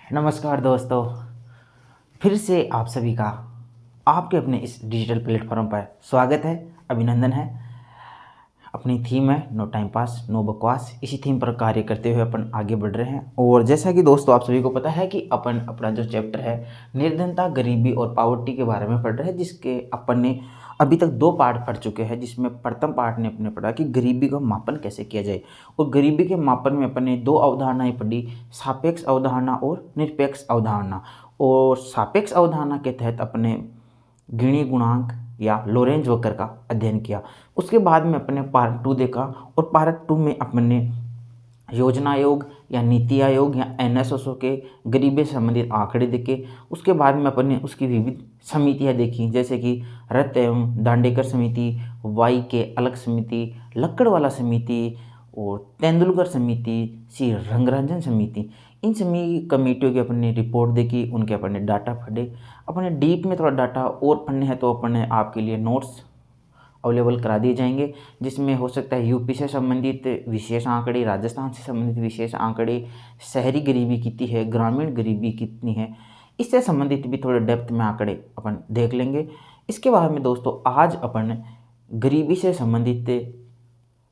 नमस्कार दोस्तों, फिर से आप सभी का आपके अपने इस डिजिटल प्लेटफॉर्म पर स्वागत है, अभिनंदन है। अपनी थीम है नो टाइम पास नो बकवास। इसी थीम पर कार्य करते हुए अपन आगे बढ़ रहे हैं। और जैसा कि दोस्तों आप सभी को पता है कि अपन अपना जो चैप्टर है निर्धनता, गरीबी और पावर्टी के बारे में पढ़ रहे हैं, जिसके अपन ने अभी तक 2 पार्ट पढ़ चुके हैं। जिसमें प्रथम पार्ट ने अपने पढ़ा कि गरीबी का मापन कैसे किया जाए, और गरीबी के मापन में अपन ने 2 अवधारणाएं पढ़ी, सापेक्ष अवधारणा और निरपेक्ष अवधारणा। और सापेक्ष अवधारणा के तहत अपने गिणी गुणांक या लोरेंज वक्र का अध्ययन किया। उसके बाद में अपने पार्ट 2 देखा, और पार्ट 2 में अपने योजना आयोग या नीति आयोग या एनएसएसओ के गरीबी से संबंधित आंकड़े देखे। उसके बाद में अपन ने उसकी विविध समितियां देखी, जैसे कि रत्त एवं दांडेकर समिति, वाई के अलग समिति, लक्कड़वाला समिति और तेंदुलकर समिति, सी रंगराजन समिति। इन सभी कमेटियों की अपन ने रिपोर्ट देखी, उनके अपन ने डाटा पढ़े। अपने डीप में थोड़ा डाटा और पढ़ने हैं तो अपन ने आपके लिए नोट्स अवेलेबल करा दिए जाएंगे, जिसमें हो सकता है यूपी से संबंधित विशेष आंकड़े, राजस्थान से संबंधित विशेष आंकड़े, शहरी गरीबी कितनी है, ग्रामीण गरीबी कितनी है, इससे संबंधित भी थोड़े डेप्थ में आंकड़े अपन देख लेंगे। इसके बाद में दोस्तों आज अपन गरीबी से संबंधित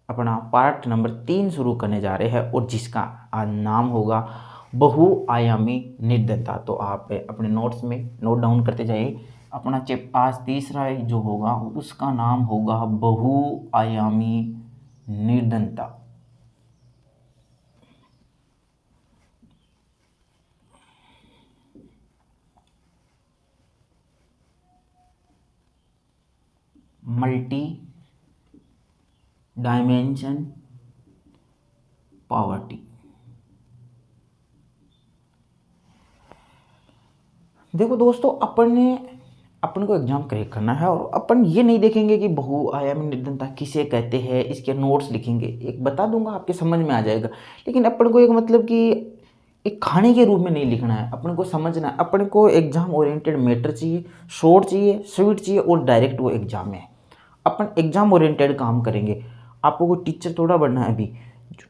अपना पार्ट नंबर 3 शुरू करने जा रहे हैं, और जिसका आज नाम होगा बहुआयामी निर्धनता। तो आप अपने नोट्स में नोट डाउन करते जाइए। अपना आज तीसरा जो होगा उसका नाम होगा बहुआयामी निर्धनता। Multi dimension poverty. देखो दोस्तों, अपन को एग्जाम क्रैक करना है, और अपन ये नहीं देखेंगे कि बहुआयामी निर्धनता किसे कहते हैं, इसके नोट्स लिखेंगे, एक बता दूंगा आपके समझ में आ जाएगा। लेकिन अपन को एक मतलब कि एक खाने के रूप में नहीं लिखना है, अपन को समझना है। अपन को एग्जाम ओरिएंटेड मैटर चाहिए, शॉर्ट चाहिए, स्वीट चाहिए, और डायरेक्ट वो एग्जाम है। अपन एग्जाम ओरिएंटेड काम करेंगे। आपको कोई टीचर थोड़ा बनना है अभी।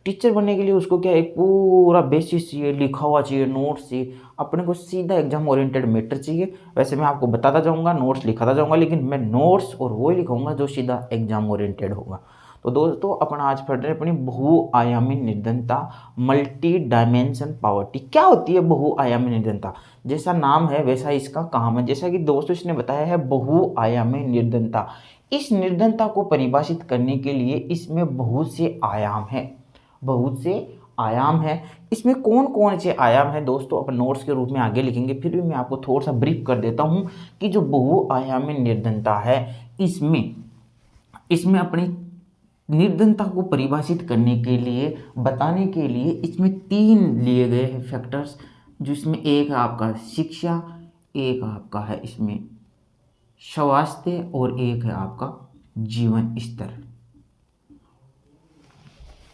टीचर बनने के लिए उसको क्या एक पूरा बेसिस चाहिए, लिखा हुआ चाहिए, नोट्स चाहिए। अपने को सीधा एग्जाम ओरिएंटेड मैटर चाहिए। वैसे मैं आपको बताता जाऊंगा, नोट्स लिखाता जाऊंगा, लेकिन मैं नोट्स और वो ही लिखूंगा जो सीधा एग्जाम ओरिएंटेड होगा। तो दोस्तों अपन आज पढ़ रहे हैं अपनी बहुआयामी निर्धनता, मल्टी डायमेंशन पॉवर्टी। क्या होती है बहुआयामी निर्धनता? जैसा नाम है वैसा इसका काम है। जैसा कि दोस्तों इसने बताया है बहुआयामी निर्धनता। इस निर्धनता को परिभाषित करने के लिए इसमें बहुत से आयाम हैं, बहुत से आयाम हैं। इसमें कौन कौन से आयाम हैं दोस्तों, अपन नोट्स के रूप में आगे लिखेंगे, फिर भी मैं आपको थोड़ा सा ब्रीफ कर देता हूं कि जो बहुआयामी निर्धनता है इसमें इसमें अपनी निर्धनता को परिभाषित करने के लिए, बताने के लिए इसमें 3 लिए गए हैं फैक्टर्स, जिसमें एक है आपका शिक्षा, एक आपका है इसमें स्वास्थ्य, और एक है आपका जीवन स्तर,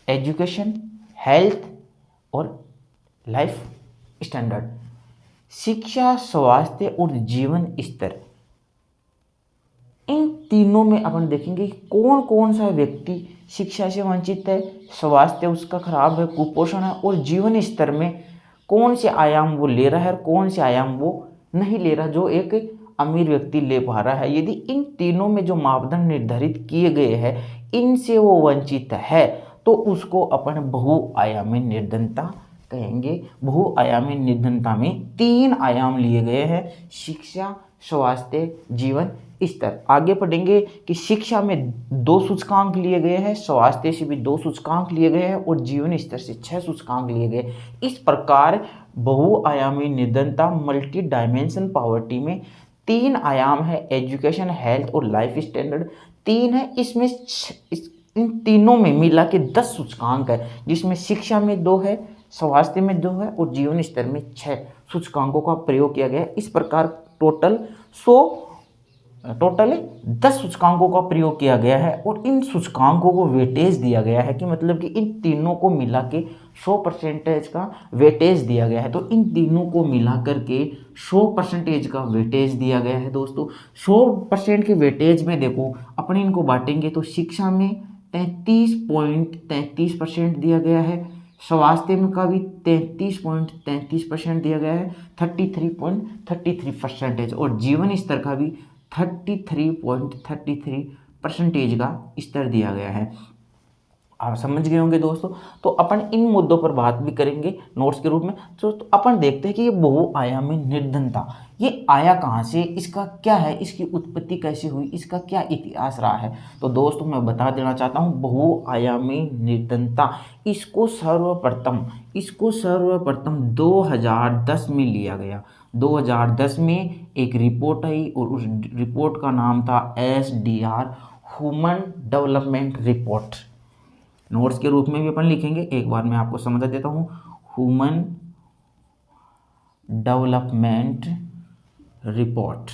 एजुकेशन, हेल्थ और लाइफ स्टैंडर्ड। शिक्षा, स्वास्थ्य और जीवन स्तर, इन तीनों में अपन देखेंगे कौन कौन सा व्यक्ति शिक्षा से वंचित है, स्वास्थ्य उसका खराब है, कुपोषण है, और जीवन स्तर में कौन से आयाम वो ले रहा है और कौन से आयाम वो नहीं ले रहा, जो एक अमीर व्यक्ति ले पा रहा है। यदि इन तीनों में जो मापदंड निर्धारित किए गए हैं इनसे वो वंचित है तो उसको अपन बहुआयामी निर्धनता कहेंगे। बहुआयामी निर्धनता में 3 आयाम लिए गए हैं, शिक्षा, स्वास्थ्य, जीवन स्तर। आगे पढ़ेंगे कि शिक्षा में 2 सूचकांक लिए गए हैं, स्वास्थ्य से भी 2 सूचकांक लिए गए हैं, और जीवन स्तर से 6 सूचकांक लिए गए। इस प्रकार बहुआयामी निर्धनता, मल्टी डायमेंशन पॉवर्टी में 3 आयाम है, एजुकेशन, हेल्थ और लाइफ स्टैंडर्ड 3 है। इसमें इन तीनों में मिला के 10 सूचकांक है, जिसमें शिक्षा में 2 है, स्वास्थ्य में 2 है, और जीवन स्तर में 6 सूचकांकों का प्रयोग किया गया है। इस प्रकार टोटल 10 सूचकांकों का प्रयोग किया गया है, और इन सूचकांकों को वेटेज दिया गया है कि मतलब कि इन तीनों को मिला के 100% का वेटेज दिया गया है। तो इन तीनों को मिला करके 100% का वेटेज दिया गया है दोस्तों। 100% के वेटेज में देखो अपने इनको बांटेंगे तो शिक्षा में 33.33% दिया गया है, स्वास्थ्य में का भी 33.33% दिया गया है, 33.33%, और जीवन स्तर का भी 33.33% का स्तर दिया गया है। आप समझ गए होंगे दोस्तों। तो अपन इन मुद्दों पर बात भी करेंगे नोट्स के रूप में। तो अपन देखते हैं कि ये बहुआयामी निर्धनता ये आया कहाँ से, इसका क्या है, इसकी उत्पत्ति कैसे हुई, इसका क्या इतिहास रहा है। तो दोस्तों मैं बता देना चाहता हूँ, बहुआयामी निर्धनता इसको सर्वप्रथम 2010 में लिया गया। 2010 में एक रिपोर्ट आई और उस रिपोर्ट का नाम था SDR, human development report. Notes के रूप में भी अपन लिखेंगे, एक बार मैं आपको समझा देता हूँ। ह्यूमन डेवलपमेंट रिपोर्ट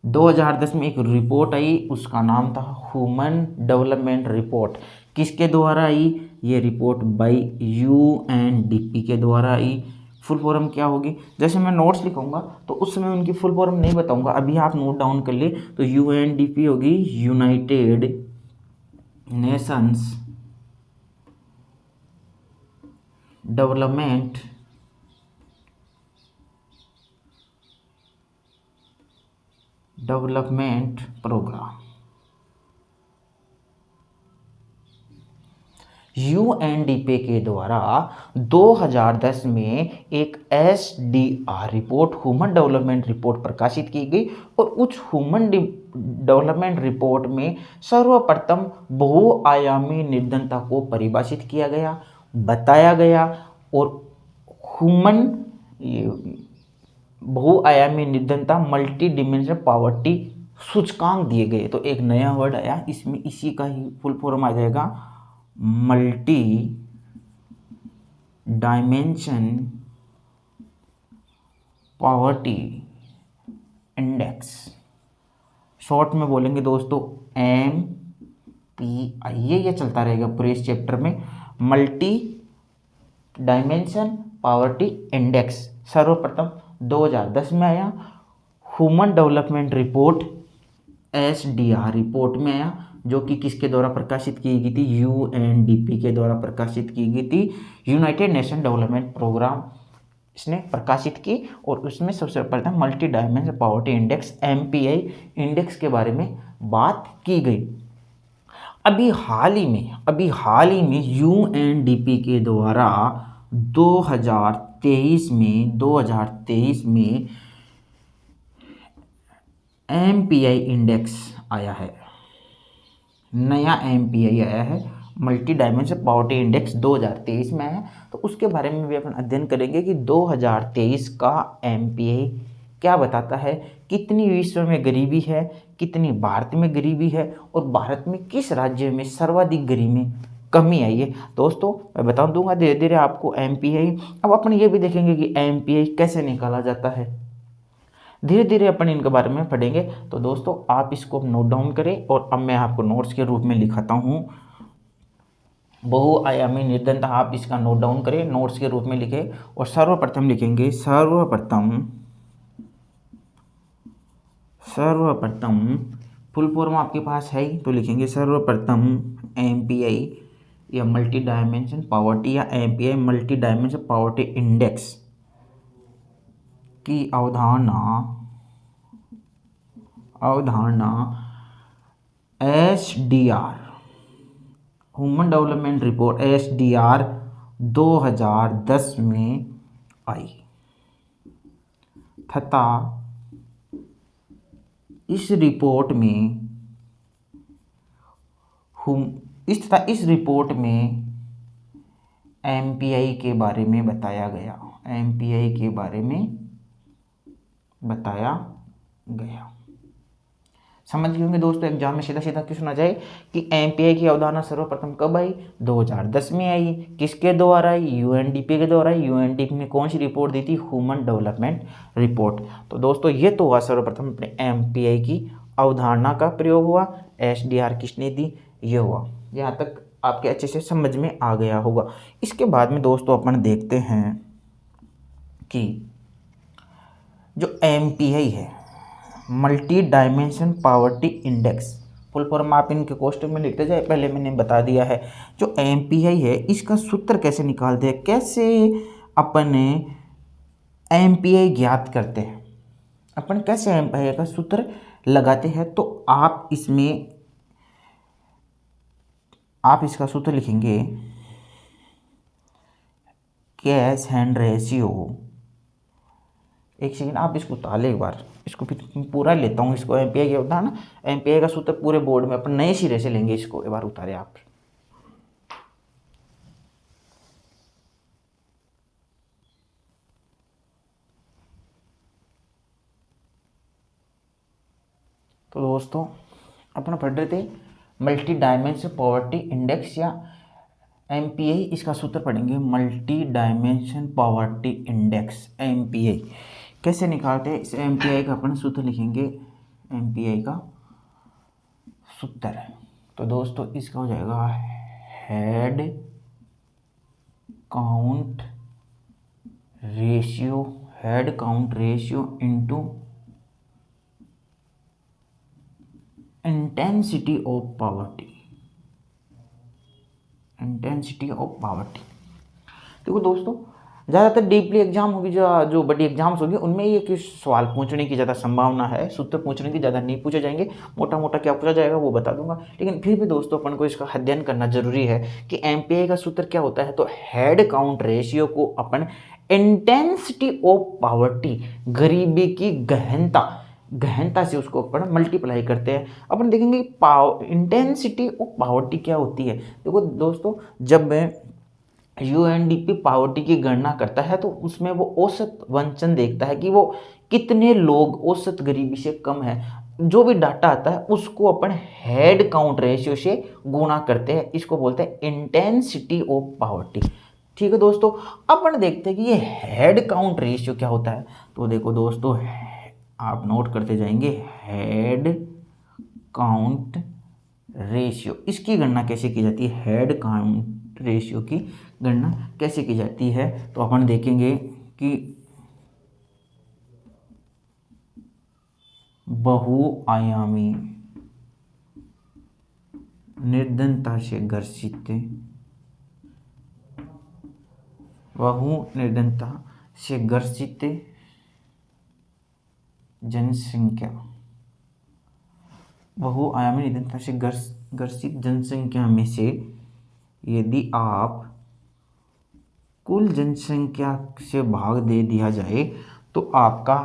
2010 में एक रिपोर्ट आई, उसका नाम था ह्यूमन डेवलपमेंट रिपोर्ट। किसके द्वारा आई ये रिपोर्ट? बाय UNDP के द्वारा आई। फुल फॉर्म क्या होगी? जैसे मैं नोट्स लिखूंगा तो उस समय उनकी फुल फॉर्म नहीं बताऊंगा, अभी आप नोट डाउन कर ले। तो UNDP होगी United Nations Development Programme. UNDP के द्वारा 2010 में एक SDR रिपोर्ट, ह्यूमन डेवलपमेंट रिपोर्ट प्रकाशित की गई, और उस ह्यूमन डेवलपमेंट रिपोर्ट में सर्वप्रथम बहुआयामी निर्धनता को परिभाषित किया गया, बताया गया, और ह्यूमन बहुआयामी निर्धनता मल्टी डिमेंशनल पॉवर्टी सूचकांक दिए गए। तो एक नया वर्ड आया इसमें, इसी का ही फुल फॉर्म आ जाएगा multi dimension poverty index. Short में बोलेंगे दोस्तों MPI। ये चलता रहेगा पूरे इस चैप्टर में। मल्टी डायमेंशन पॉवर्टी इंडेक्स सर्वप्रथम 2010 में आया। Human development report SDR report में आया, जो कि किसके द्वारा प्रकाशित की गई थी? UNDP के द्वारा प्रकाशित की गई थी, यूनाइटेड नेशन डेवलपमेंट प्रोग्राम इसने प्रकाशित की। और उसमें सबसे प्रथम multi dimension poverty index MPI index के बारे में बात की गई। अभी हाल ही में UNDP के द्वारा 2023 में MPI इंडेक्स आया है, नया MPI आया है, मल्टी डायमेंशन पॉवर्टी इंडेक्स 2023 में है। तो उसके बारे में भी अपन अध्ययन करेंगे कि 2023 का MPI क्या बताता है, कितनी विश्व में गरीबी है, कितनी भारत में गरीबी है, और भारत में किस राज्य में सर्वाधिक गरीबी में कमी आई है। दोस्तों मैं बता दूंगा धीरे धीरे आपको MPI। अब अपन ये भी देखेंगे कि MPI कैसे निकाला जाता है, धीरे धीरे अपन इनके बारे में पढ़ेंगे। तो दोस्तों आप इसको नोट डाउन करें, और अब मैं आपको नोट्स के रूप में लिखाता हूँ बहुआयामी निर्धनता। आप इसका नोट डाउन करें, नोट्स के रूप में लिखें, और सर्वप्रथम लिखेंगे सर्वप्रथम फुल फॉर्म आपके पास है ही, तो लिखेंगे सर्वप्रथम MPI या मल्टी डायमेंशन पॉवर्टी या MPI multi dimension poverty index की अवधारणा SDR human development report SDR 2010 में आई, तथा इस रिपोर्ट में MPI के बारे में बताया गया। समझ गए होंगे दोस्तों, एग्जाम में सीधा सीधा क्वेश्चन आ जाए कि MPI की अवधारणा सर्वप्रथम कब आई? 2010 में आई। किसके द्वारा आई? UNDP के द्वारा आई। UNDP ने कौन सी रिपोर्ट दी थी? Human development report. तो दोस्तों ये तो हुआ सर्वप्रथम अपने MPI की अवधारणा का प्रयोग हुआ। SDR किसने दी? ये हुआ। यहाँ तक आपके अच्छे से समझ में आ गया होगा। इसके बाद में दोस्तों अपन देखते हैं कि जो MPI है multi dimension poverty index, full form आप इनके क्वेश्चन में लिखते जाए, पहले मैंने बता दिया है। जो एमपीआई है इसका सूत्र कैसे निकालते हैं, कैसे अपन एमपीआई ज्ञात करते हैं, अपन कैसे एमपीआई का सूत्र लगाते हैं, तो आप इसका सूत्र लिखेंगे कैश हैंड रेशियो। एक सेकेंड आप इसको उतार ले एक बार, इसको फिर पूरा लेता हूँ। इसको एमपीआई क्या होता है ना, एमपीआई का सूत्र पूरे बोर्ड में अपन नए सिरे से लेंगे। इसको एक बार उतारे आप। तो दोस्तों अपन पढ़ रहे थे मल्टी डायमेंशन पॉवर्टी इंडेक्स या एमपीआई। इसका सूत्र पढ़ेंगे multi dimension poverty index, MPI कैसे निकालते हैं। इस एमपीआई का अपन सूत्र लिखेंगे, एमपीआई का सूत्र। तो दोस्तों इसका हो जाएगा head count ratio, head count ratio into intensity of poverty, intensity of poverty. देखो दोस्तों ज़्यादातर डीपली एग्जाम होगी, जो बड़ी एग्जाम्स होगी उनमें ये कि सवाल पूछने की ज़्यादा संभावना है, सूत्र पूछने की ज़्यादा नहीं पूछे जाएंगे। मोटा मोटा क्या पूछा जाएगा वो बता दूंगा, लेकिन फिर भी दोस्तों अपन को इसका अध्ययन करना जरूरी है कि एमपीआई का सूत्र क्या होता है। तो हेड काउंट रेशियो को अपन इंटेंसिटी ऑफ पॉवर्टी, गरीबी की गहनता से उसको अपन मल्टीप्लाई करते हैं। अपन देखेंगे इंटेंसिटी ऑफ पॉवर्टी क्या होती है। देखो दोस्तों जब यूएनडीपी पॉवर्टी की गणना करता है तो उसमें वो औसत वंचन देखता है कि वो कितने लोग औसत गरीबी से कम है। जो भी डाटा आता है उसको अपन हेड काउंट रेशियो से गुणा करते हैं, इसको बोलते हैं इंटेंसिटी ऑफ पॉवर्टी। ठीक है दोस्तों, अपन देखते हैं कि ये हेड काउंट रेशियो क्या होता है। तो देखो दोस्तों आप नोट करते जाएंगे, हेड काउंट रेशियो, इसकी गणना कैसे की जाती है, हेड काउंट रेशियो की गणना कैसे की जाती है। तो अपन देखेंगे कि बहुआयामी निर्धनता से ग्रसित, बहुनिर्धनता से ग्रसित जनसंख्या, बहुआयामी निर्धनता से ग्रसित जनसंख्या में से यदि आप कुल जनसंख्या से भाग दे दिया जाए तो आपका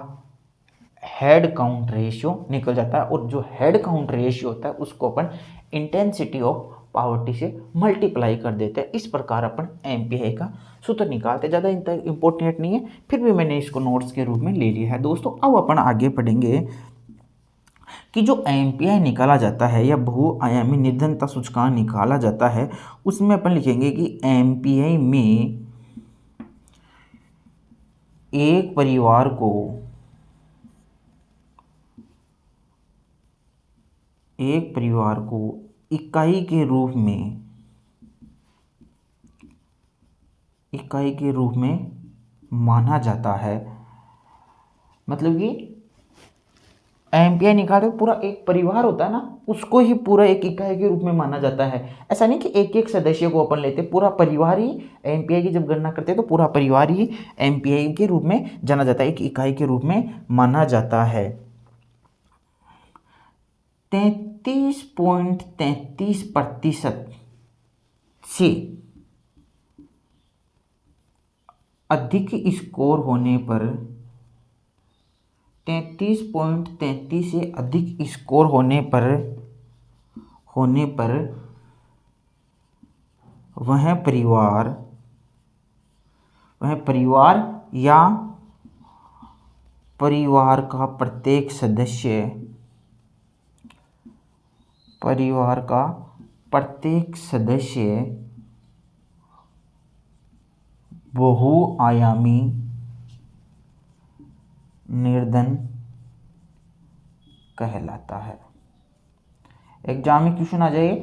हेड काउंट रेशियो निकल जाता है। और जो हेड काउंट रेशियो होता है उसको अपन इंटेंसिटी ऑफ पॉवर्टी से मल्टीप्लाई कर देते हैं। इस प्रकार अपन एमपीआई का सूत्र निकालते। ज़्यादा इंपॉर्टेंट नहीं है, फिर भी मैंने इसको नोट्स के रूप में ले लिया है। दोस्तों अब अपन आगे पढ़ेंगे कि जो एमपीआई निकाला जाता है या बहुआयामी निर्धनता सूचकांक निकाला जाता है, उसमें अपन लिखेंगे कि एमपीआई में एक परिवार को इकाई के रूप में माना जाता है। मतलब कि एमपीआई निकालते पूरा एक परिवार होता है ना, उसको ही पूरा एक इकाई के रूप में माना जाता है। ऐसा नहीं कि एक एक सदस्य को अपन लेते, पूरा परिवार ही एमपीआई की जब गणना करते हैं तो पूरा परिवार ही एमपीआई के रूप में जाना जाता है, एक इकाई के रूप में माना जाता है। 33.33% से अधिक स्कोर होने पर 33.33 से अधिक स्कोर होने पर वह परिवार या परिवार का प्रत्येक सदस्य बहुआयामी निर्धन कहलाता है। एग्जाम में क्वेश्चन आ जाए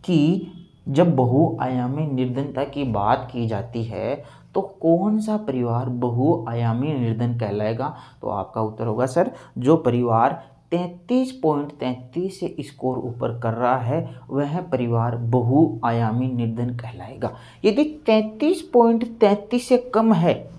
कि जब बहुआयामी निर्धनता की बात की जाती है तो कौन सा परिवार बहुआयामी निर्धन कहलाएगा। तो आपका उत्तर होगा सर जो परिवार 33.33 से स्कोर ऊपर कर रहा है वह परिवार बहुआयामी निर्धन कहलाएगा। यदि 33.33 से कम है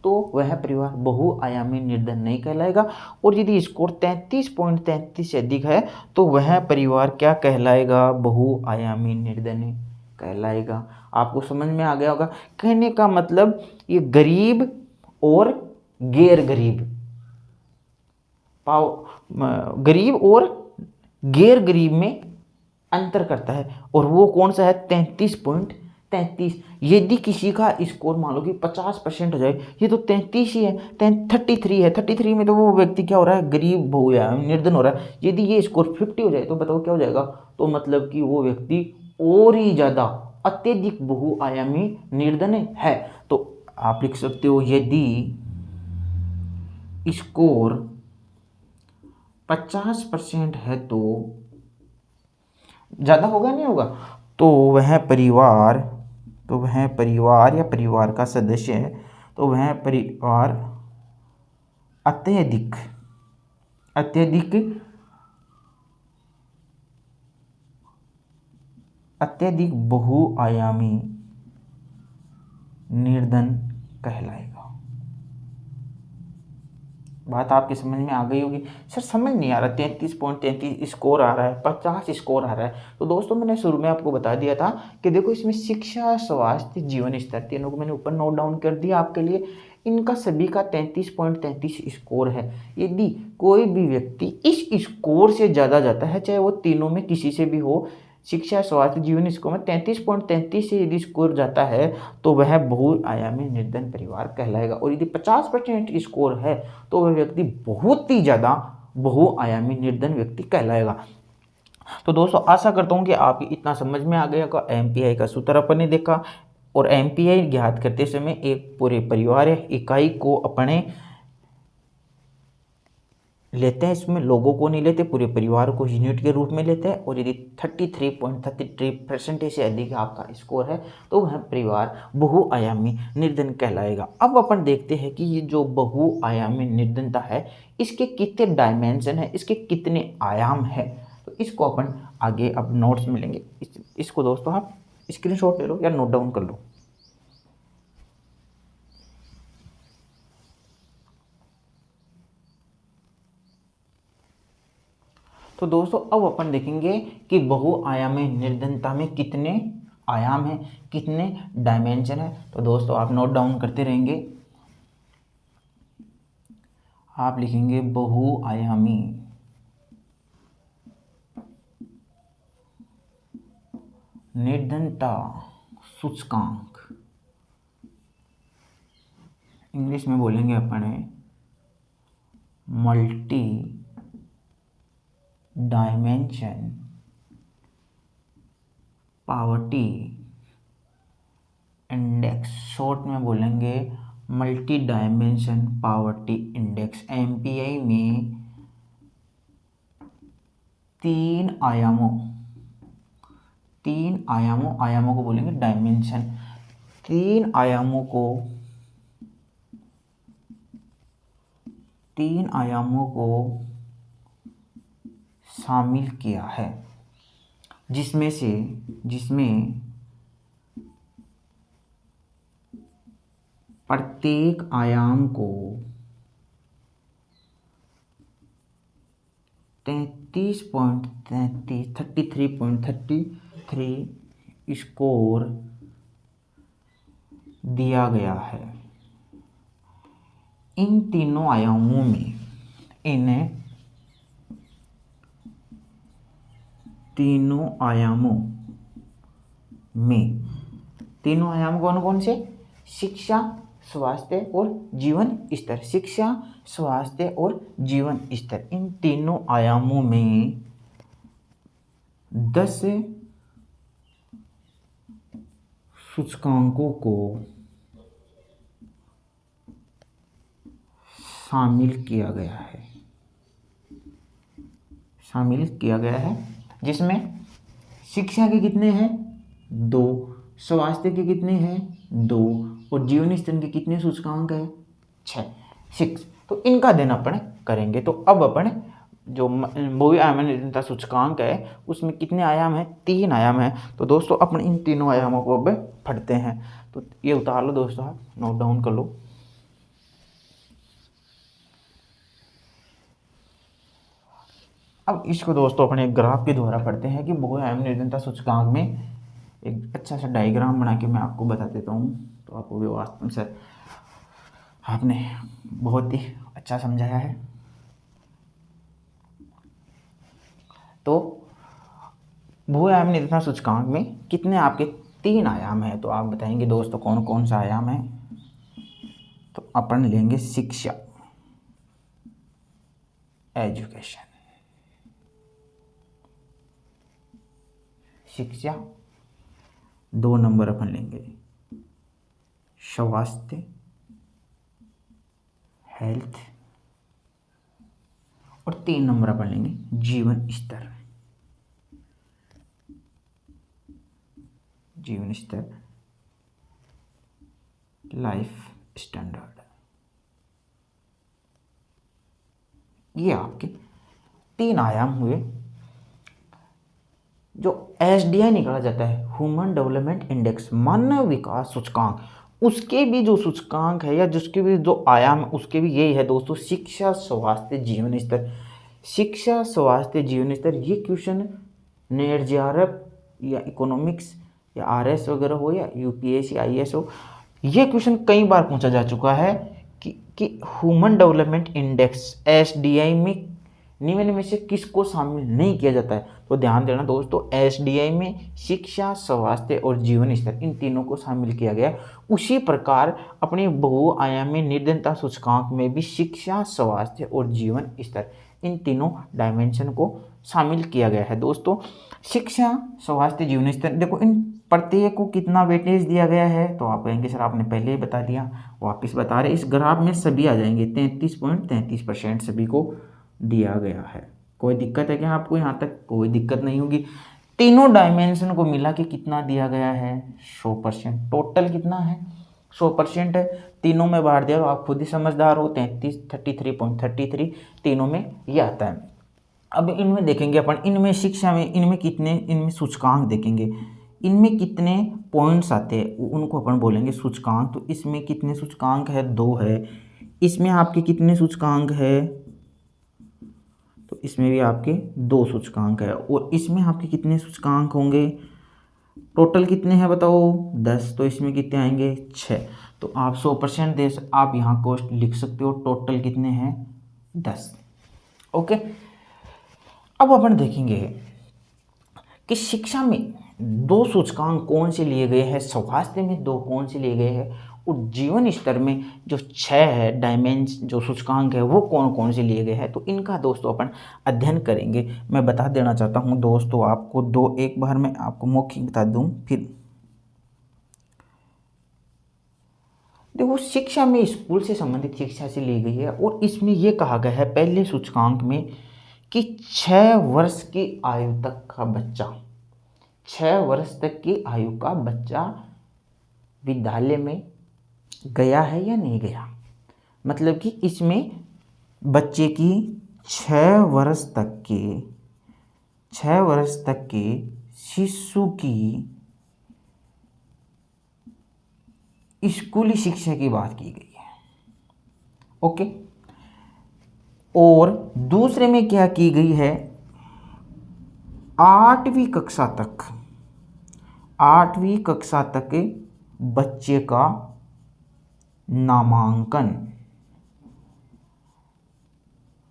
तो वह परिवार बहुआयामी निर्धन नहीं कहलाएगा, और यदि स्कोर 33.33 से अधिक है तो वह परिवार क्या कहलाएगा? बहुआयामी निर्धन कहलाएगा। आपको समझ में आ गया होगा। कहने का मतलब ये गरीब और गैर गरीब, गरीब और गैर गरीब में अंतर करता है, और वो कौन सा है? 33.33। यदि किसी का स्कोर मान लो कि 50% हो जाए, ये तो 33 ही है, 33 है, 33 में तो वो व्यक्ति क्या हो रहा है? गरीब बहुआयामी निर्धन हो रहा है। यदि ये स्कोर 50 हो जाए तो बताओ क्या हो जाएगा? तो मतलब कि वो व्यक्ति और ही ज़्यादा अत्यधिक बहुआयामी निर्धन है। तो आप लिख सकते हो, यदि स्कोर 50% है तो ज़्यादा होगा नहीं होगा, तो वह परिवार या परिवार का सदस्य है, तो वह परिवार अत्यधिक बहुआयामी निर्धन कहलाएगा। बात आपके समझ में आ गई होगी। सर समझ नहीं आ रहा, 33.33 स्कोर आ रहा है, 50 स्कोर आ रहा है। तो दोस्तों मैंने शुरू में आपको बता दिया था कि देखो इसमें शिक्षा, स्वास्थ्य, जीवन स्तर, तीनों को मैंने ऊपर नोट डाउन कर दिया आपके लिए। इनका सभी का 33.33 स्कोर है। यदि कोई भी व्यक्ति इस स्कोर से ज़्यादा जाता है, चाहे वो तीनों में किसी से भी हो, शिक्षा, स्वास्थ्य, जीवन स्कोर में 33.33 से यदि स्कोर जाता है तो वह बहुआयामी निर्धन परिवार कहलाएगा। और यदि 50% स्कोर है तो वह व्यक्ति बहुत ही ज़्यादा बहुआयामी निर्धन व्यक्ति कहलाएगा। तो दोस्तों आशा करता हूँ कि आपको इतना समझ में आ गया होगा। एमपीआई का सूत्र अपन ने देखा, और एमपीआई ज्ञात करते समय एक पूरे परिवार या इकाई को अपने लेते हैं, इसमें लोगों को नहीं लेते, पूरे परिवार को यूनिट के रूप में लेते हैं। और यदि 33.33% से अधिक आपका स्कोर है तो वह परिवार बहुआयामी निर्धन कहलाएगा। अब अपन देखते हैं कि ये जो बहुआयामी निर्धनता है इसके कितने डायमेंशन है, इसके कितने आयाम है। तो इसको अपन आगे अब नोट्स में लेंगे। इसको दोस्तों आप स्क्रीनशॉट ले लो या नोट डाउन कर लो। तो दोस्तों अब अपन देखेंगे कि बहुआयामी निर्धनता में कितने आयाम हैं, कितने डायमेंशन है। तो दोस्तों आप नोट डाउन करते रहेंगे। आप लिखेंगे बहुआयामी निर्धनता सूचकांक, इंग्लिश में बोलेंगे अपन multi dimension poverty index, short में बोलेंगे multi dimension poverty index. MPI में तीन आयामों को बोलेंगे डायमेंशन। तीन आयामों को शामिल किया है, जिसमें प्रत्येक आयाम को 33.33 स्कोर दिया गया है। इन तीनों आयामों में तीनों आयाम कौन कौन से? शिक्षा, स्वास्थ्य और जीवन स्तर। शिक्षा, स्वास्थ्य और जीवन स्तर, इन तीनों आयामों में 10 सूचकांकों को शामिल किया गया है, जिसमें शिक्षा के कितने हैं? 2, स्वास्थ्य के कितने हैं? 2, और जीवन स्तर के कितने सूचकांक है? 6। तो इनका अध्ययन अपन करेंगे। तो अब अपन जो बहुआयामी निरंतरता सूचकांक है उसमें कितने आयाम हैं, 3 आयाम हैं। तो दोस्तों अपन इन तीनों आयामों को अब पढ़ते हैं। तो ये उतार लो दोस्तों, आप नोट डाउन कर लो। अब इसको दोस्तों अपने एक ग्राफ के द्वारा पढ़ते हैं कि बहुआयामी निरंतरता सूचकांक में एक अच्छा सा डायग्राम बना के मैं आपको बता देता हूँ, तो आपको भी वास्तव से आपने बहुत ही अच्छा समझाया है। तो बहुआयामी निरंतरता सूचकांक में कितने आपके 3 आयाम हैं, तो आप बताएंगे दोस्तों कौन कौन सा आयाम है। तो अपन लेंगे शिक्षा, एजुकेशन, शिक्षा। 2 नंबर अपन लेंगे स्वास्थ्य, हेल्थ। और 3 नंबर अपन लेंगे जीवन स्तर, जीवन स्तर, लाइफ स्टैंडर्ड। ये आपके 3 आयाम हुए जो एसडीआई निकाला जाता है, ह्यूमन डेवलपमेंट इंडेक्स, मानव विकास सूचकांक। उसके भी जो सूचकांक है या जिसके भी जो आयाम है उसके भी यही है दोस्तों, शिक्षा, स्वास्थ्य, जीवन स्तर। शिक्षा, स्वास्थ्य, जीवन स्तर, ये क्वेश्चन नेट जेआरएफ या इकोनॉमिक्स या आरएस वगैरह हो या यूपीएससी आईएएस हो, ये क्वेश्चन कई बार पूछा जा चुका है कि ह्यूमन डेवलपमेंट इंडेक्स एसडीआई में निम्न में से किसको शामिल नहीं किया जाता है। तो ध्यान देना दोस्तों, एसडीआई में शिक्षा, स्वास्थ्य और जीवन स्तर इन तीनों को शामिल किया गया। उसी प्रकार अपने बहुआयामी निरंतरता सूचकांक में भी शिक्षा, स्वास्थ्य और जीवन स्तर इन तीनों डायमेंशन को शामिल किया गया है। दोस्तों शिक्षा, स्वास्थ्य, जीवन स्तर, देखो इन प्रत्येक को कितना वेटेज दिया गया है, तो आप कहेंगे सर आपने पहले ही बता दिया, वापस बता रहे, इस ग्राफ में सभी आ जाएंगे, 33.33% सभी को दिया गया है। कोई दिक्कत है क्या आपको? यहाँ तक कोई दिक्कत नहीं होगी। तीनों डायमेंशन को मिला के कितना दिया गया है? 100%। टोटल कितना है? 100% है। तीनों में बांट दिया तो आप खुद ही समझदार हो, 33 तीनों में ये आता है। अब इनमें देखेंगे अपन, इनमें शिक्षा में इनमें कितने, इनमें सूचकांक देखेंगे, इनमें कितने पॉइंट्स आते हैं उनको अपन बोलेंगे सूचकांक। तो इसमें कितने सूचकांक है? 2 है। इसमें आपके कितने सूचकांक है? तो इसमें भी आपके 2 सूचकांक है। और इसमें आपके कितने सूचकांक होंगे? टोटल कितने हैं बताओ? 10। तो इसमें कितने आएंगे? 6। तो आप 100% दे आप यहाँ कोस्ट लिख सकते हो। टोटल कितने हैं? 10। ओके। अब अपन देखेंगे कि शिक्षा में 2 सूचकांक कौन से लिए गए हैं, स्वास्थ्य में 2 कौन से लिए गए हैं, और जीवन स्तर में जो 6 है डायमेंशन जो सूचकांक है वो कौन कौन से लिए गए हैं। तो इनका दोस्तों अपन अध्ययन करेंगे। मैं बता देना चाहता हूँ दोस्तों आपको, 2 एक बार मैं आपको मौखिक बता दूँ। फिर देखो शिक्षा में स्कूल से संबंधित शिक्षा से ली गई है, और इसमें ये कहा गया है पहले सूचकांक में कि 6 वर्ष की आयु तक का बच्चा, 6 वर्ष तक की आयु का बच्चा विद्यालय में गया है या नहीं गया। मतलब कि इसमें बच्चे की 6 वर्ष तक के 6 वर्ष तक के शिशु की स्कूली शिक्षा की बात की गई है। ओके। और दूसरे में क्या की गई है? 8वीं कक्षा तक, 8वीं कक्षा तक बच्चे का नामांकन,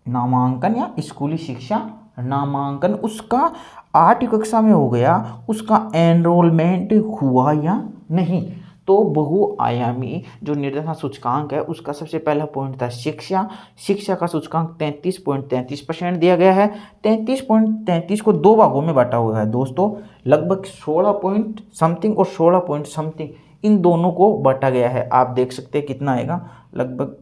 नामांकन या स्कूली शिक्षा नामांकन उसका 8वीं कक्षा में हो गया, उसका एनरोलमेंट हुआ या नहीं। तो बहुआयामी जो निरंतरता सूचकांक है उसका सबसे पहला पॉइंट था शिक्षा। शिक्षा का सूचकांक 33.33% दिया गया है। 33.33 को 2 भागों में बांटा हुआ है दोस्तों, लगभग 16 पॉइंट समथिंग और 16 पॉइंट समथिंग, इन दोनों को बांटा गया है। आप देख सकते हैं कितना आएगा, लगभग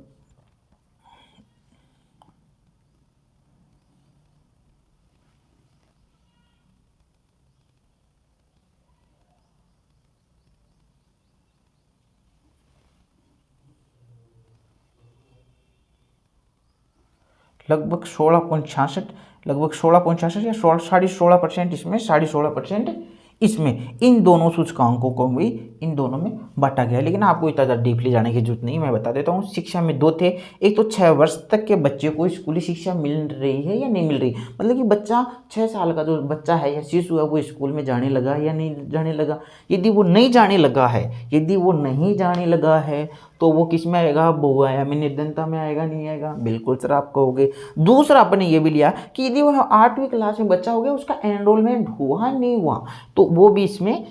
लगभग 16.66, लगभग 16.66 या 16.5% इसमें, 16.5% इसमें, इन दोनों सूचकांकों को भी इन दोनों में बांटा गया है। लेकिन आपको इतना ज़्यादा डीपली जाने की जरूरत नहीं, मैं बता देता हूँ। शिक्षा में दो थे, एक तो 6 वर्ष तक के बच्चे को स्कूली शिक्षा मिल रही है या नहीं मिल रही, मतलब कि बच्चा 6 साल का जो बच्चा है या शिशु है वो स्कूल में जाने लगा या नहीं जाने लगा। यदि वो नहीं जाने लगा है, यदि वो नहीं जाने लगा है तो वो किस में आएगा, बहुआयामी निर्धनता में आएगा, नहीं आएगा? बिल्कुल सर, आप कहोगे। दूसरा अपने ये भी लिया कि यदि वो 8वीं क्लास में बच्चा हो गया, उसका एनरोलमेंट हुआ नहीं हुआ, तो वो भी इसमें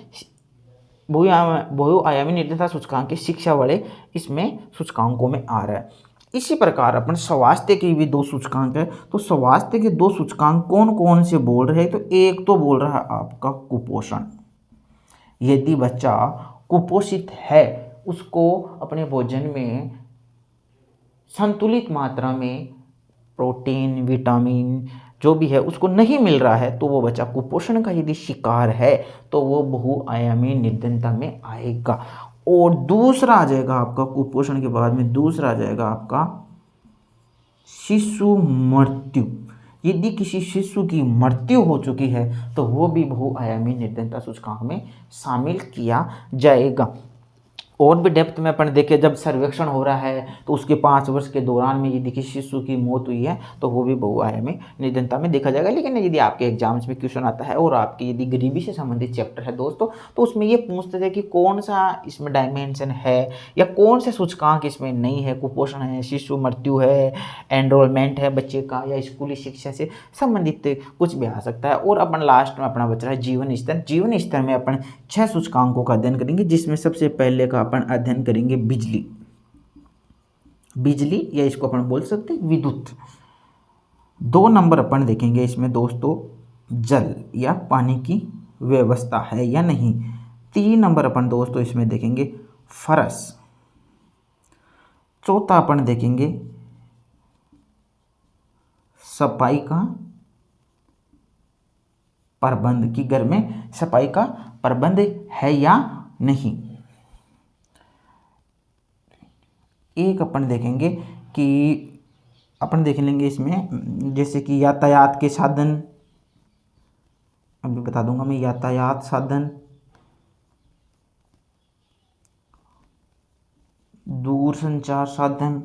बहुआयामी निर्धनता सूचकांक के शिक्षा वाले इसमें सूचकांकों में आ रहा है। इसी प्रकार अपन स्वास्थ्य के भी 2 सूचकांक है, तो स्वास्थ्य के 2 सूचकांक कौन कौन से बोल रहे हैं? तो एक तो बोल रहा है आपका कुपोषण। यदि बच्चा कुपोषित है, उसको अपने भोजन में संतुलित मात्रा में प्रोटीन, विटामिन जो भी है उसको नहीं मिल रहा है, तो वो बच्चा कुपोषण का यदि शिकार है तो वो बहुआयामी निर्धनता में आएगा। और दूसरा आ जाएगा आपका, कुपोषण के बाद में दूसरा आ जाएगा आपका शिशु मृत्यु। यदि किसी शिशु की मृत्यु हो चुकी है तो वो भी बहुआयामी निर्धनता सूचकांक में शामिल किया जाएगा। और भी डेप्थ में अपन देखें, जब सर्वेक्षण हो रहा है तो उसके 5 वर्ष के दौरान में यदि किसी शिशु की मौत हुई है तो वो भी बहुआयामी निर्धनता में देखा जाएगा। लेकिन यदि आपके एग्जाम्स में क्वेश्चन आता है और आपकी यदि गरीबी से संबंधित चैप्टर है दोस्तों, तो उसमें ये पूछते थे कि कौन सा इसमें डायमेंशन है या कौन से सूचकांक इसमें नहीं है, कुपोषण है, शिशु मृत्यु है, एनरोलमेंट है बच्चे का, या स्कूली शिक्षा से संबंधित कुछ भी आ सकता है। और अपन लास्ट में अपना बच रहा है जीवन स्तर। जीवन स्तर में अपन 6 सूचकांकों का अध्ययन करेंगे, जिसमें सबसे पहले का अपन अध्ययन करेंगे बिजली। बिजली या इसको अपन बोल सकते हैं विद्युत। 2 नंबर अपन देखेंगे इसमें दोस्तों, जल या पानी की व्यवस्था है या नहीं। 3 नंबर अपन दोस्तों इसमें देखेंगे फरस। चौथा अपन देखेंगे सफाई का प्रबंध, कि घर में सफाई का प्रबंध है या नहीं। एक अपन देखेंगे कि अपन देख लेंगे इसमें, जैसे कि यातायात के साधन, अभी बता दूंगा मैं, यातायात साधन, दूरसंचार साधन,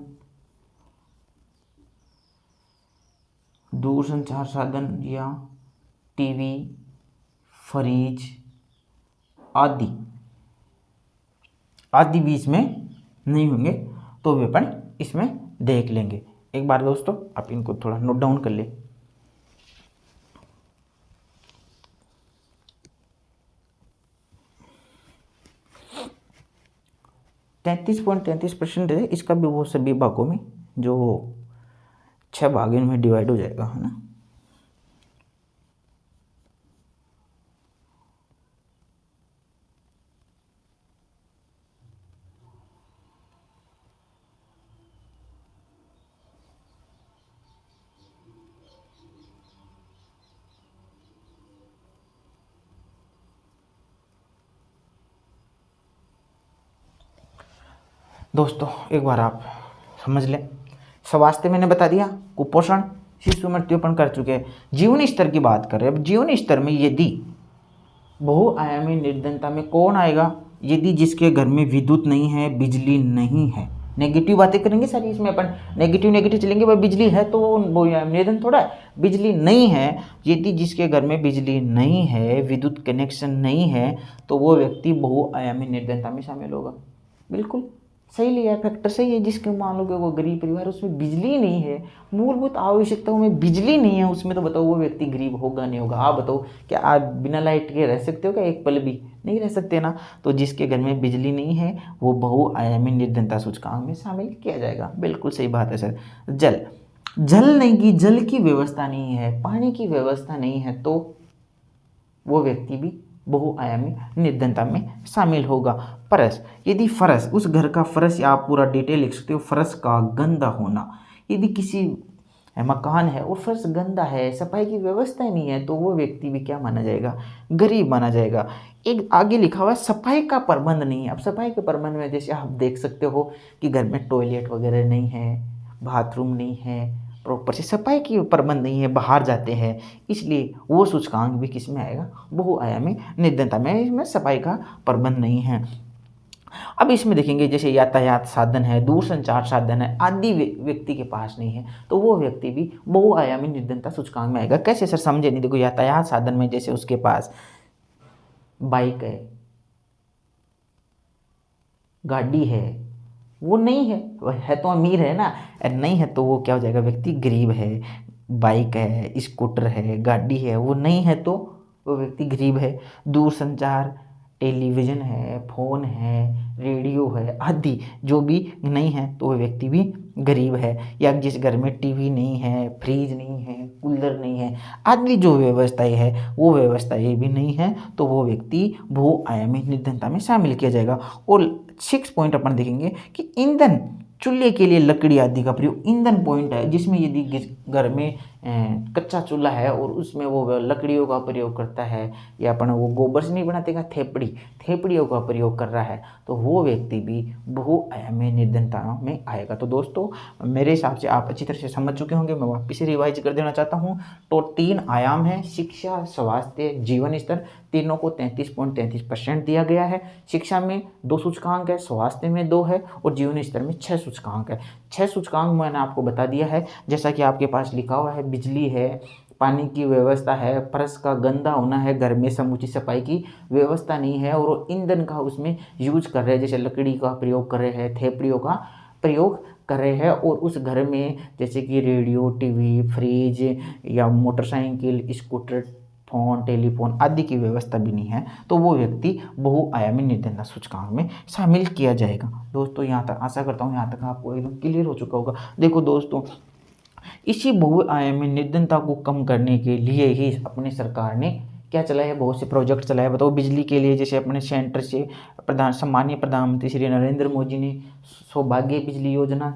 दूरसंचार साधन या टीवी, फ्रिज आदि आदि भी इसमें नहीं होंगे, तो भी अपन इसमें देख लेंगे। एक बार दोस्तों आप इनको थोड़ा नोट डाउन कर ले। 33.33% है, इसका भी वो सभी भागों में जो 6 भागों में डिवाइड हो जाएगा, है ना। दोस्तों एक बार आप समझ लें, स्वास्थ्य मैंने बता दिया, कुपोषण, शिशु मृत्युपण कर चुके हैं। जीवन स्तर की बात करें, अब जीवन स्तर में यदि बहुआयामी निर्धनता में कौन आएगा? यदि जिसके घर में विद्युत नहीं है, बिजली नहीं है। नेगेटिव बातें करेंगे सारी इसमें अपन, नेगेटिव नेगेटिव चलेंगे। भाई बिजली है तो वो बहुआयामी निर्धन थोड़ा है, बिजली नहीं है, यदि जिसके घर में बिजली नहीं है, विद्युत कनेक्शन नहीं है, तो वो व्यक्ति बहुआयामी निर्धनता में शामिल होगा। बिल्कुल सही लिया है, फैक्टर सही है। जिसके मान लो कि वो गरीब परिवार, उसमें बिजली नहीं है, मूलभूत आवश्यकताओं में बिजली नहीं है उसमें, तो बताओ वो व्यक्ति गरीब होगा नहीं होगा? आप बताओ, क्या आप बिना लाइट के रह सकते हो क्या? एक पल भी नहीं रह सकते ना। तो जिसके घर में बिजली नहीं है वो बहुआयामी निर्धनता सूचकांक में शामिल किया जाएगा। बिल्कुल सही बात है सर। जल, जल नहीं की, जल की व्यवस्था नहीं है, पानी की व्यवस्था नहीं है, तो वो व्यक्ति भी बहुआयामी निर्धनता में शामिल होगा। फरस, यदि फरस, उस घर का फरस, या आप पूरा डिटेल लिख सकते हो, फरस का गंदा होना। यदि किसी मकान है और फर्श गंदा है, सफाई की व्यवस्था ही नहीं है, तो वो व्यक्ति भी क्या माना जाएगा? गरीब माना जाएगा। एक आगे लिखा हुआ है सफाई का प्रबंध नहीं है। अब सफाई के प्रबंध में जैसे आप देख सकते हो कि घर में टॉयलेट वगैरह नहीं है, बाथरूम नहीं है, प्रॉपर से सफाई की प्रबंध नहीं है, बाहर जाते हैं, इसलिए वो सूचकांक भी किस में आएगा, बहुआयामी निर्धनता में। इसमें सफाई का प्रबंध नहीं है। अब इसमें देखेंगे जैसे यातायात साधन है, दूरसंचार साधन है आदि व्यक्ति के पास नहीं है, तो वो व्यक्ति भी बहुआयामी निर्धनता सूचकांक में आएगा। कैसे सर, समझे नहीं। देखो यातायात साधन में जैसे उसके पास बाइक है, गाड़ी है, वो नहीं है, वह है तो अमीर है ना, नहीं है तो वो क्या हो जाएगा, व्यक्ति गरीब है। बाइक है, स्कूटर है, गाड़ी है, वो नहीं है तो वो व्यक्ति गरीब है। दूरसंचार, टेलीविज़न है, फ़ोन है, रेडियो है आदि जो भी नहीं है तो वो व्यक्ति भी गरीब है। या जिस घर में टीवी नहीं है, फ्रिज नहीं है, कूलर नहीं है आदि जो व्यवस्थाएं है वो व्यवस्थाएं भी नहीं है, तो वो व्यक्ति बहुआयामी निर्धनता में शामिल किया जाएगा। और 6 पॉइंट अपन देखेंगे कि ईंधन, चूल्हे के लिए लकड़ी आदि का प्रयोग, ईंधन पॉइंट है जिसमें यदि घर में कच्चा चूल्हा है और उसमें वो लकड़ियों का प्रयोग करता है, या अपन वो गोबर से नहीं बनाते का थेपड़ियों का प्रयोग कर रहा है, तो वो व्यक्ति भी बहुआयामी निर्धनता में आएगा। तो दोस्तों मेरे हिसाब से आप अच्छी तरह से समझ चुके होंगे, मैं वापस से रिवाइज कर देना चाहता हूँ। तो 3 आयाम है, शिक्षा, स्वास्थ्य, जीवन स्तर, तीनों को 33.33% दिया गया है। शिक्षा में 2 सूचकांक है, स्वास्थ्य में 2 है और जीवन स्तर में 6 सूचकांक है। 6 सूचकांक मैंने आपको बता दिया है, जैसा कि आपके पास लिखा हुआ है, बिजली है, पानी की व्यवस्था है, फर्श का गंदा होना है, घर में समुचित सफाई की व्यवस्था नहीं है, और ईंधन का उसमें यूज कर रहे हैं, जैसे लकड़ी का प्रयोग कर रहे हैं, थेपड़ियों का प्रयोग कर रहे हैं, और उस घर में जैसे कि रेडियो, टीवी, फ्रिज या मोटरसाइकिल, स्कूटर, फ़ोन, टेलीफोन आदि की व्यवस्था भी नहीं है, तो वो व्यक्ति बहुआयामी निर्धनता सूचकांक में शामिल किया जाएगा। दोस्तों यहाँ तक आशा करता हूँ यहाँ तक आपको एकदम क्लियर हो चुका होगा। देखो दोस्तों, इसी बहुआयामी निर्धनता को कम करने के लिए ही अपनी सरकार ने क्या चलाया है, बहुत से प्रोजेक्ट चलाए। बताओ, बिजली के लिए जैसे अपने सेंटर से सम्मानीय प्रधानमंत्री श्री नरेंद्र मोदी ने सौभाग्य बिजली योजना,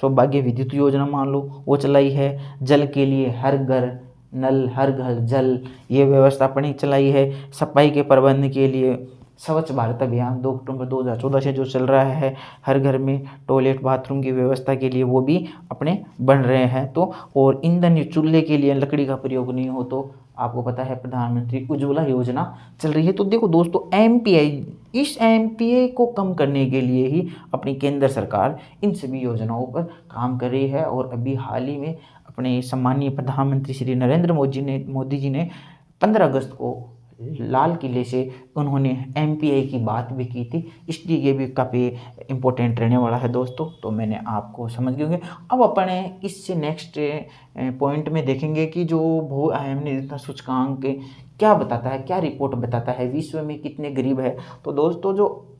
सौभाग्य विद्युत योजना मान लो, वो चलाई है। जल के लिए हर घर नल, हर घर जल, ये व्यवस्था अपनी चलाई है। सफाई के प्रबंध के लिए स्वच्छ भारत अभियान 2 अक्टूबर 2014 से जो चल रहा है, हर घर में टॉयलेट बाथरूम की व्यवस्था के लिए वो भी अपने बन रहे हैं। तो और ईंधन चूल्हे के लिए लकड़ी का प्रयोग नहीं हो, तो आपको पता है प्रधानमंत्री उज्ज्वला योजना चल रही है। तो देखो दोस्तों, एमपीआई, इस एमपीआई को कम करने के लिए ही अपनी केंद्र सरकार इन सभी योजनाओं पर काम कर रही है। और अभी हाल ही में अपने सम्मानीय प्रधानमंत्री श्री नरेंद्र मोदी जी ने 15 अगस्त को लाल किले से उन्होंने एमपीआई की बात भी की थी, इसलिए ये भी काफ़ी इम्पोर्टेंट रहने वाला है दोस्तों। तो मैंने आपको समझ गए होंगे। अब अपने इससे नेक्स्ट पॉइंट में देखेंगे कि जो बहुआयामी निर्धनता सूचकांक क्या बताता है, क्या रिपोर्ट बताता है, विश्व में कितने गरीब है। तो दोस्तों जो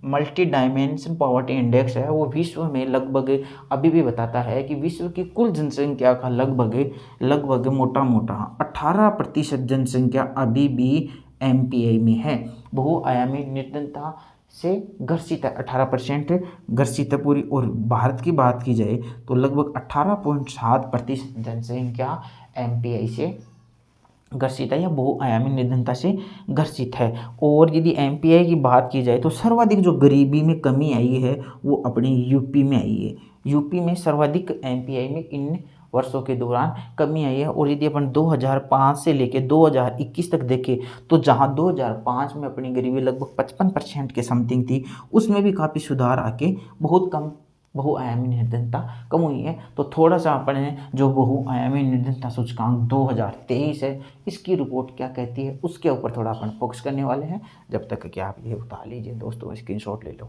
मल्टी डायमेंशन पॉवर्टी इंडेक्स है वो विश्व में लगभग अभी भी बताता है कि विश्व की कुल जनसंख्या का लगभग मोटा मोटा 18% जनसंख्या अभी भी एमपीआई में है, बहुआयामी निर्धनता से ग्रसित है। 18% ग्रसित है पूरी। और भारत की बात की जाए तो लगभग 18.7% जनसंख्या एमपीआई से ग्रसित है या बहुआयामी निर्धनता से ग्रसित है। और यदि एमपीआई की बात की जाए तो सर्वाधिक जो गरीबी में कमी आई है वो अपने यूपी में आई है। यूपी में सर्वाधिक एमपीआई में इन वर्षों के दौरान कमी आई है। और यदि अपन 2005 से लेकर 2021 तक देखें तो जहां 2005 में अपनी गरीबी लगभग 55% के समथिंग थी, उसमें भी काफ़ी सुधार आके बहुत कम बहुआयामी निर्धनता कम हुई है। तो थोड़ा सा अपने जो बहुआयामी निर्धनता सूचकांक 2023 है, इसकी रिपोर्ट क्या कहती है उसके ऊपर थोड़ा अपन फोकस करने वाले हैं। जब तक कि आप ये उतार लीजिए दोस्तों, स्क्रीनशॉट ले लो।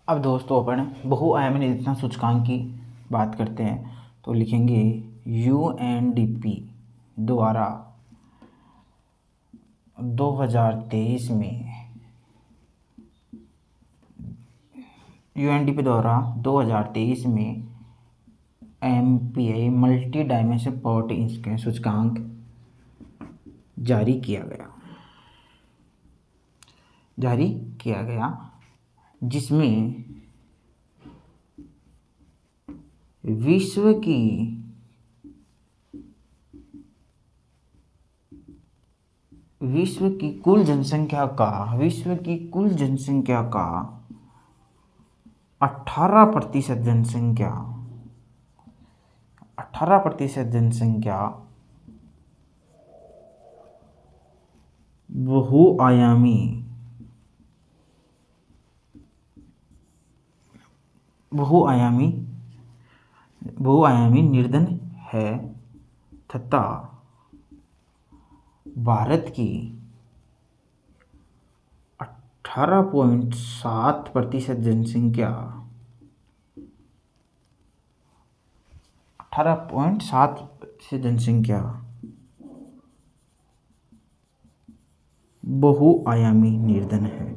अब दोस्तों अपन बहुआयामी निर्धनता सूचकांक की बात करते हैं, तो लिखेंगे यूएनडीपी द्वारा 2023 में, यूएनडीपी द्वारा 2023 में एमपीआई मल्टी डायमेंशन पॉवर्टी सूचकांक जारी किया गया, जिसमें विश्व की विश्व की कुल जनसंख्या का 18% जनसंख्या 18% जनसंख्या बहुआयामी बहुआयामी बहुआयामी निर्धन है तथा भारत की 18.7% जनसंख्या 18.7% जनसंख्या बहुआयामी निर्धन है।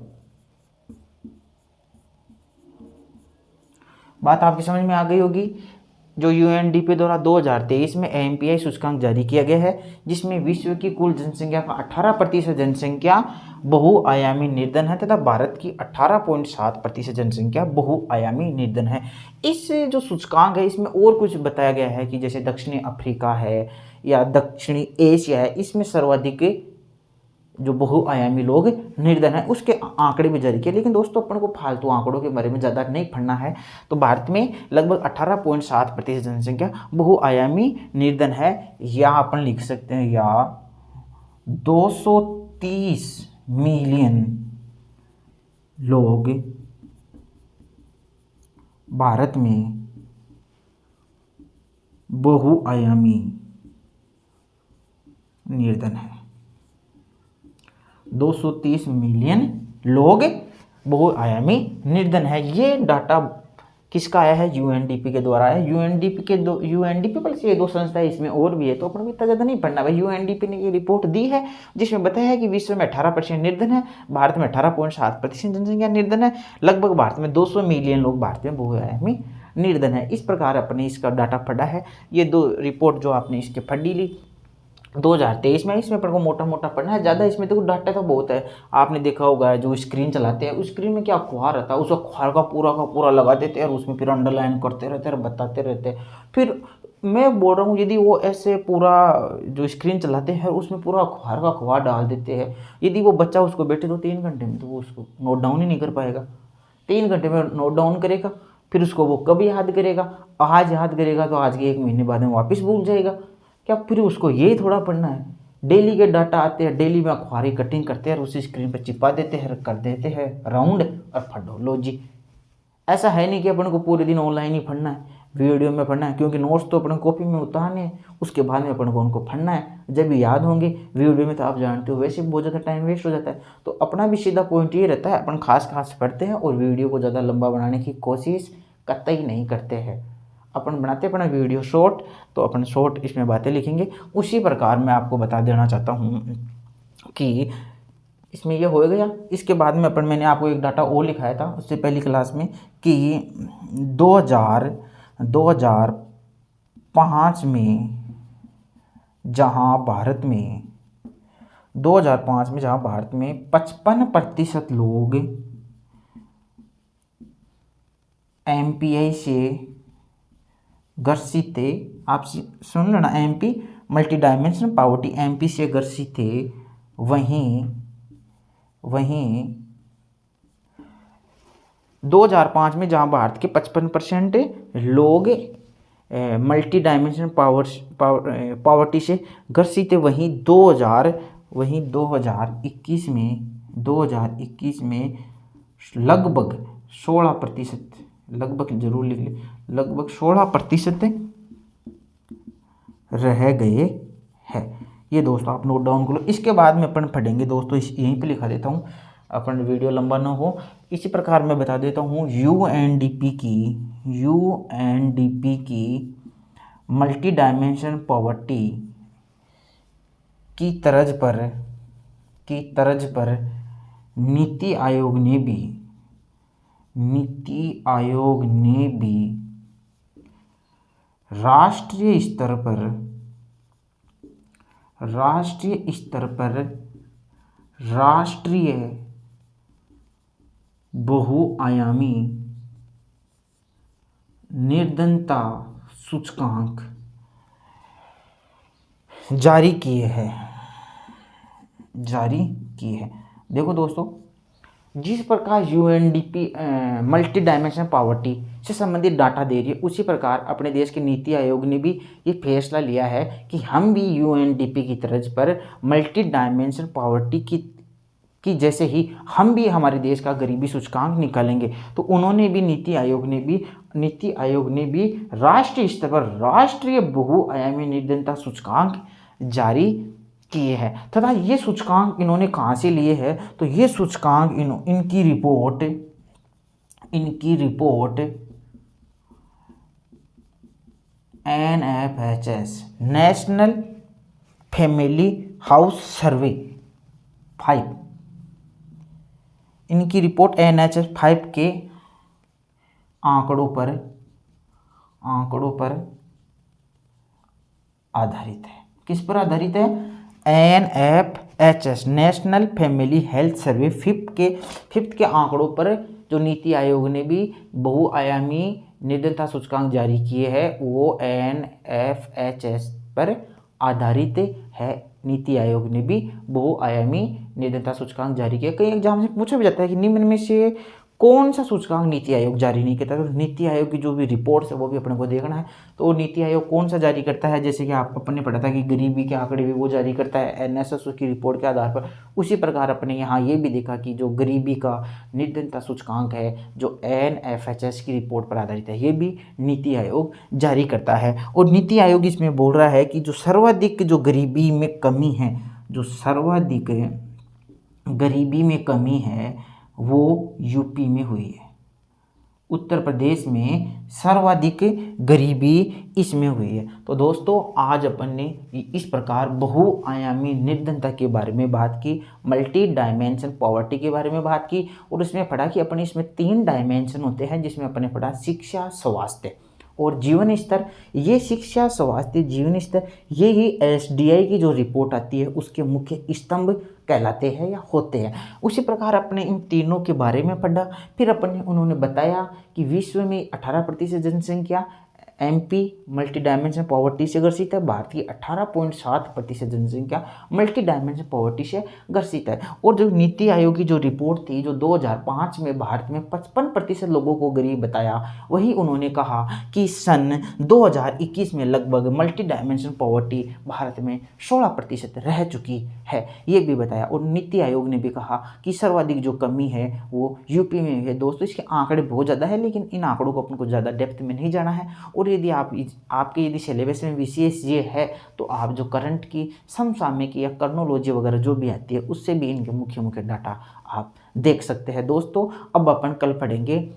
बात आपकी समझ में आ गई होगी। जो यूएनडीपी द्वारा 2023 में एमपीआई सूचकांक जारी किया गया है, जिसमें विश्व की कुल जनसंख्या का 18% जनसंख्या बहुआयामी निर्धन है तथा भारत की 18.7% जनसंख्या बहुआयामी निर्धन है। इस जो सूचकांक है इसमें और कुछ बताया गया है कि जैसे दक्षिणी अफ्रीका है या दक्षिणी एशिया है, इसमें सर्वाधिक जो बहुआयामी लोग निर्धन है उसके आंकड़े भी जारी किए। लेकिन दोस्तों अपन को फालतू आंकड़ों के बारे में ज़्यादा नहीं पढ़ना है। तो भारत में लगभग 18.7% जनसंख्या बहुआयामी निर्धन है, या अपन लिख सकते हैं या 230 मिलियन लोग भारत में बहुआयामी निर्धन है। 230 मिलियन लोग बहुआयामी निर्धन है। ये डाटा किसका आया है? यूएनडीपी के द्वारा है। यूएनडीपी प्लस ये दो संस्थाएं, इसमें और भी है तो अपन को इतना ज़्यादा नहीं पढ़ना भाई। यूएनडीपी ने ये रिपोर्ट दी है जिसमें बताया है कि विश्व में 18% निर्धन है, भारत में 18.7% जनसंख्या निर्धन है। लगभग भारत में 200 मिलियन लोग भारत में बहुआयामी निर्धन है। इस प्रकार अपने इसका डाटा पढ़ा है। ये दो रिपोर्ट जो आपने इसके पढ़ी ली 2023 में, इसमें अपन को मोटा मोटा पढ़ना है, ज़्यादा इसमें देखो डाटा तो बहुत है। आपने देखा होगा जो स्क्रीन चलाते हैं उस स्क्रीन में क्या अखबार रहता है, उस अखबार का पूरा लगा देते हैं और उसमें फिर अंडरलाइन करते रहते हैं और बताते रहते हैं। फिर मैं बोल रहा हूँ यदि वो ऐसे पूरा जो स्क्रीन चलाते हैं उसमें पूरा अखबार का अखबार डाल देते हैं, यदि वो बच्चा उसको बैठे तो 3 घंटे में तो वो उसको नोट डाउन ही नहीं कर पाएगा। 3 घंटे में नोट डाउन करेगा, फिर उसको वो कब याद करेगा? आज याद करेगा तो आज के 1 महीने बाद में वापस भूल जाएगा। क्या फिर उसको यही थोड़ा पढ़ना है? डेली के डाटा आते हैं, डेली में अखबारी कटिंग करते हैं और उसी स्क्रीन पर चिपा देते हैं, कर देते हैं राउंड और पढ़ो लो जी। ऐसा है नहीं कि अपन को पूरे दिन ऑनलाइन ही पढ़ना है, वीडियो में पढ़ना है, क्योंकि नोट्स तो अपन कॉपी में उतारने हैं, उसके बाद में अपन को उनको पढ़ना है। जब भी याद होंगे वीडियो में तो आप जानते हो वैसे बहुत ज़्यादा टाइम वेस्ट हो जाता है। तो अपना भी सीधा पॉइंट ये रहता है, अपन खास पढ़ते हैं और वीडियो को ज़्यादा लंबा बनाने की कोशिश कतई नहीं करते हैं। अपन बनाते अपना वीडियो शॉर्ट, तो अपन शॉर्ट इसमें बातें लिखेंगे। उसी प्रकार मैं आपको बता देना चाहता हूँ कि इसमें ये हो गया। इसके बाद में मैंने आपको एक डाटा और लिखाया था उससे पहली क्लास में कि 2005 में जहाँ भारत में 55% लोग एमपीआई से ग्रसित थे। आप सुन लेना, MP multi dimensional poverty, MP से ग्रसित थे। वहीं 2005 में जहां भारत के 55% लोग मल्टी डायमेंशनल पॉवर्टी से ग्रसित थे, वहीं 2021 में लगभग 16%, लगभग जरूर लिख ले, लगभग 16% रह गए हैं। ये दोस्तों आप नोट डाउन करो। इसके बाद में अपन पढ़ेंगे दोस्तों, यहीं पे लिखा देता हूँ अपन वीडियो लंबा ना हो। इसी प्रकार मैं बता देता हूँ यूएनडीपी की मल्टी डायमेंशन पॉवर्टी की तर्ज पर नीति आयोग ने भी राष्ट्रीय स्तर पर राष्ट्रीय बहुआयामी निर्धनता सूचकांक जारी किए हैं। जारी की है। देखो दोस्तों, जिस प्रकार यूएनडीपी मल्टी डायमेंशनल पॉवर्टी से संबंधित डाटा दे रही है, उसी प्रकार अपने देश के नीति आयोग ने भी ये फैसला लिया है कि हम भी यूएनडीपी की तर्ज पर मल्टी डायमेंशनल पॉवर्टी की जैसे ही हम भी हमारे देश का गरीबी सूचकांक निकालेंगे। तो उन्होंने भी नीति आयोग ने भी राष्ट्रीय स्तर पर राष्ट्रीय बहुआयामी निर्धनता सूचकांक जारी किए हैं। तथा ये सूचकांक इन्होंने कहाँ से लिए हैं, तो ये सूचकांक इनकी report NFHS national family house survey 5, इनकी रिपोर्ट NHS 5 के आंकड़ों पर आधारित है। किस पर आधारित है? NFHS national family health survey 5 के आंकड़ों पर जो नीति आयोग ने भी बहुआयामी निर्धनता सूचकांक जारी किए हैं वो NFHS पर आधारित है। नीति आयोग ने भी बहुआयामी निर्धनता सूचकांक जारी किया। कई एग्जाम से पूछा भी जाता है कि निम्न में से कौन सा सूचकांक नीति आयोग जारी नहीं करता। तो नीति आयोग की जो भी रिपोर्ट्स है वो भी अपने को देखना है। तो नीति आयोग कौन सा जारी करता है, जैसे कि आप अपने पढ़ा था कि गरीबी के आंकड़े भी वो जारी करता है NSS की रिपोर्ट के आधार पर। उसी प्रकार अपने यहाँ ये भी देखा कि जो गरीबी का निर्धनता सूचकांक है जो NFHS की रिपोर्ट पर आधारित है, ये भी नीति आयोग जारी करता है। और नीति आयोग इसमें बोल रहा है कि जो सर्वाधिक जो गरीबी में कमी है, जो सर्वाधिक गरीबी में कमी है वो यूपी में हुई है। उत्तर प्रदेश में सर्वाधिक गरीबी इसमें हुई है। तो दोस्तों, आज अपन ने इस प्रकार बहुआयामी निर्धनता के बारे में बात की, मल्टी डायमेंशन पॉवर्टी के बारे में बात की, और उसमें पढ़ा कि अपने इसमें 3 डायमेंशन होते हैं, जिसमें अपने पढ़ा शिक्षा, स्वास्थ्य और जीवन स्तर। ये शिक्षा, स्वास्थ्य, जीवन स्तर ये ही SDI की जो रिपोर्ट आती है उसके मुख्य स्तंभ कहलाते हैं या होते हैं। उसी प्रकार अपने इन तीनों के बारे में पढ़ा। फिर उन्होंने बताया कि विश्व में 18% जनसंख्या MP मल्टी डायमेंशन पॉवर्टी से ग्रसित है। भारत की 18.7% जनसंख्या मल्टी डायमेंशन पॉवर्टी से ग्रसित है। और जो नीति आयोग की जो रिपोर्ट थी जो 2005 में भारत में 55% लोगों को गरीब बताया, वही उन्होंने कहा कि सन 2021 में लगभग मल्टी डायमेंशन पॉवर्टी भारत में 16% रह चुकी है, ये भी बताया। और नीति आयोग ने भी कहा कि सर्वाधिक जो कमी है वो यूपी में है। दोस्तों, इसके आंकड़े बहुत ज़्यादा है, लेकिन इन आंकड़ों को अपन को ज़्यादा डेप्थ में नहीं जाना है। और यदि आपके यदि सिलेबस में विशेष ये है तो आप जो करंट की, समसामयिक या कर्नोलॉजी वगैरह जो भी आती है उससे भी इनके मुख्य डाटा आप देख सकते हैं। दोस्तों, अब अपन कल पढ़ेंगे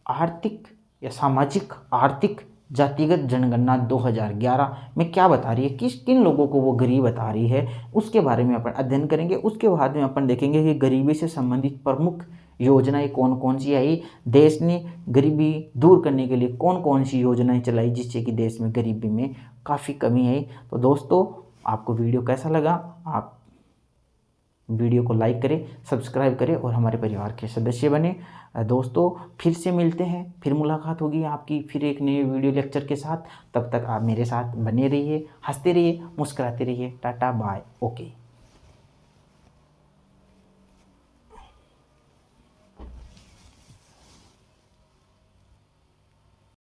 आर्थिक या सामाजिक आर्थिक जातिगत जनगणना 2011 में क्या बता रही है, किन लोगों को वो गरीब बता रही है, उसके बारे में अपन अध्ययन करेंगे। उसके बाद में अपन देखेंगे कि गरीबी से संबंधित प्रमुख योजनाएं कौन कौन सी आई, देश ने गरीबी दूर करने के लिए कौन कौन सी योजनाएं चलाई जिससे कि देश में गरीबी में काफ़ी कमी आई। तो दोस्तों, आपको वीडियो कैसा लगा? आप वीडियो को लाइक करें, सब्सक्राइब करें और हमारे परिवार के सदस्य बने। दोस्तों, फिर से मिलते हैं, फिर मुलाकात होगी आपकी फिर एक नए वीडियो लेक्चर के साथ। तब तक आप मेरे साथ बने रहिए, हंसते रहिए, मुस्कुराते रहिए। Tata bye, okay.